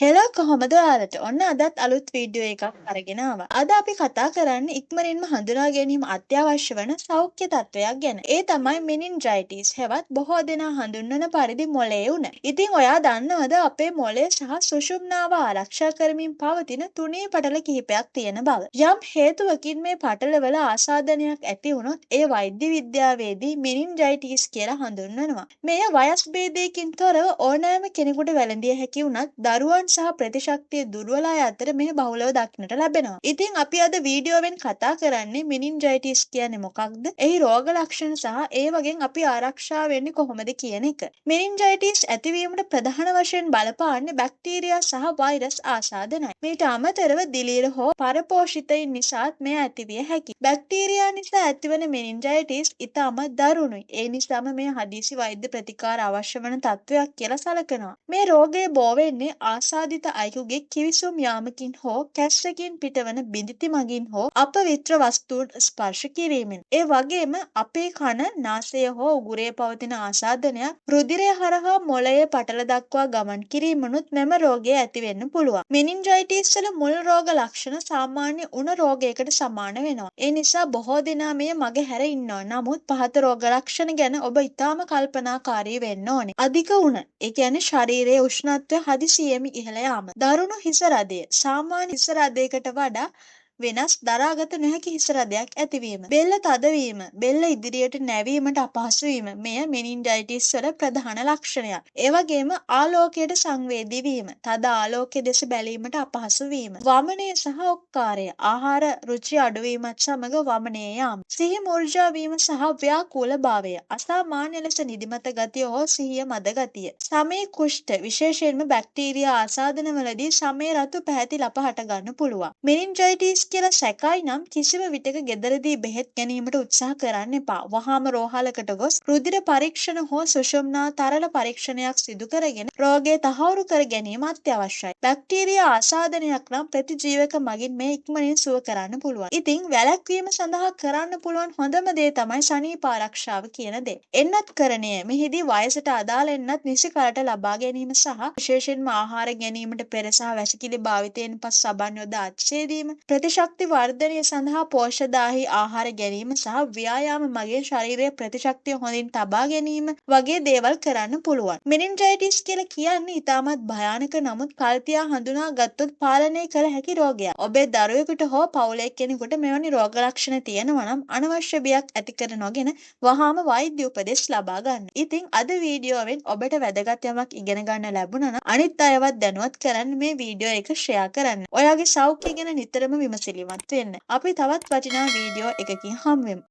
Hello කොහොමද ඔයාලට? ඔන්න අදත් අලුත් වීඩියෝ එකක් අරගෙන ආවා. අද අපි කතා කරන්නේ ඉක්මනින්ම හඳුනා ගැනීම අත්‍යවශ්‍ය වන සෞඛ්‍ය තත්වයක් ගැන. ඒ තමයි මෙනින්ජයිටිස් හෙවත් බොහෝ දෙනා හඳුන්වන පරිදි මොළයේ උණ. ඉතින් ඔයා දන්නවද අපේ මොළය සහ සුෂුම්නාව ආරක්ෂා කරමින් පවතින තුනී පටල කිහිපයක් තියෙන බව? යම් හේතුවකින් මේ පටලවල ආසාදනයක් ඇති වුණොත් ඒ වෛද්‍ය විද්‍යාවේදී මෙනින්ජයිටිස් කියලා හඳුන්වනවා. මෙය වයස් භේදයකින් තොරව ඕනෑම කෙනෙකුට වැළඳිය හැකි වුණත් දරුවන් සහ ප්‍රතිශක්තිය දුර්වල අය අතර මෙය බහුලව දක්නට ලැබෙනවා. ඉතින් අපි අද වීඩියෝවෙන් කතා කරන්නේ මෙනින්ජයිටිස් කියන්නේ මොකක්ද? එහි රෝග ලක්ෂණ සහ ඒ වගේන් අපි ආරක්ෂා වෙන්නේ කොහොමද කියන එක. මෙනින්ජයිටිස් ඇතිවීමට ප්‍රධාන වශයෙන් බලපාන්නේ බැක්ටීරියා සහ වෛරස් ආසාදනයි. මීට අමතරව දිලීර හෝ පරපෝෂිතයින් නිසාත් මෙය ඇතිවිය හැකියි. බැක්ටීරියා නිසා ඇතිවන මෙනින්ජයිටිස් ඉතාමත් දරුණුයි. ඒ නිසාම මෙය හදිසි වෛද්‍ය ප්‍රතිකාර අවශ්‍ය වන තත්වයක් කියලා සැලකෙනවා. මේ රෝගය බෝ වෙන්නේ ආසාදිත අයෙකුගේ කිවිසුම් යාමකින් හෝ කැස්සකින් පිටවන බිඳිති මගින් හෝ අපවිත්‍ර වස්තුන් ස්පර්ශ කිරීමෙන්. ඒ වගේම අපේ කන, නාසය හෝ උගුරේ පවතින ආසාදනයක් රුධිරය හරහා මොළයේ පටල දක්වා ගමන් කිරීමනුත් මෙම රෝගය ඇති වෙන්න පුළුවන්. මෙනින්ජයිටිස් වල මුල් රෝග ලක්ෂණ සාමාන්‍ය උණ රෝගයකට සමාන වෙනවා. ඒ නිසා බොහෝ දෙනා මෙය මගහැර ඉන්නවා. නමුත් පහත රෝග ලක්ෂණ ගැන ඔබ ඉතාම කල්පනාකාරී වෙන්න ඕනේ. අධික උණ, ඒ කියන්නේ ශරීරයේ උෂ්ණත්වය හදිසියෙම ඉහළ යාම. දරුණු හිස රදය. සාමාන්‍ය හිස රදයකට වඩා වෙනස් දරාගත නොහැකි හිස රදයක් ඇතිවීම. බෙල්ල තදවීම, බෙල්ල ඉදිරියට නැවීමට අපහසු වීම මෙය මෙනින්ජයිටිස් වල ප්‍රධාන ලක්ෂණයක්. ඒ වගේම ආලෝකයට සංවේදී වීම, තද ආලෝකයේ දෙස බැලීමට අපහසු වීම, වමනය සහ ඔක්කාරය, ආහාර රුචි අඩුවීමත් සමග වමනයේ යාම, සිහි මුර්ජා වීම සහ ව්‍යාකූල භාවය, අසාමාන්‍ය ලෙස නිදිමත ගතිය හෝ සිහිය මද ගතිය, සමේ කුෂ්ඨ, විශේෂයෙන්ම බැක්ටීරියා ආසාදනවලදී සමේ රතු පැහැති ලප හට ගන්න පුළුවන්. මෙනින්ජයිටිස් කියලා සැකයි නම් කිසිම විටක ගෙදරදී බෙහෙත් ගැනීමට උත්සාහ කරන්න එපා. වහාම රෝහලකට ගොස් රුධිර පරීක්ෂණ හෝ සුෂුම්නා තරල පරීක්ෂණයක් සිදු කරගෙන රෝගය තහවුරු කර ගැනීම අත්‍යවශ්‍යයි. බැක්ටීරියා ආසාදනයක් නම් ප්‍රතිජීවක මගින් මේ ඉක්මනින් සුව කරන්න පුළුවන්. ඉතින් වැළැක්වීම සඳහා කරන්න පුළුවන් හොඳම දේ තමයි සනීප ආරක්ෂාව කියන දේ. එන්නත්කරණය මෙහිදී වයසට අදාළ එන්නත් නිසි කලට ලබා ගැනීම සහ විශේෂයෙන්ම ආහාර ගැනීමට පෙර සහ වැසිකිලි භාවිතයෙන් පසු සබන් යොදා අත්සේදීම, ප්‍රතිශක්ති වර්ධනය සඳහා පෝෂදායී ආහාර ගැනීම සහ ව්‍යායාම මගින් ශරීරයේ ප්‍රතිශක්තිය හොඳින් තබා ගැනීම වගේ දේවල් කරන්න පුළුවන්. මෙනින්ජයිටිස් කියලා කියන්නේ ඉතාමත් භයානක නමුත් කල්තියා හඳුනා ගත්තොත් පාලනය කළ හැකි රෝගයක්. ඔබේ දරුවෙකුට හෝ පවුලේ කෙනෙකුට මෙවැනි රෝග ලක්ෂණ තියෙනවා නම් අනවශ්‍ය බියක් ඇති කර නොගෙන වහාම වෛද්‍ය උපදෙස් ලබා ගන්න. ඉතින් අද වීඩියෝවෙන් ඔබට වැදගත් යමක් ඉගෙන ගන්න ලැබුණා නම් අනිත් අයවත් දැනුවත් කරන්න මේ වීඩියෝ එක ෂෙයා කරන්න. ඔයාගේ සෞඛ්‍යය ගැන නිතරම විමසිලිමත් වෙන්න. අපි තවත් වටිනා වීඩියෝ එකකින් හමු වෙමු.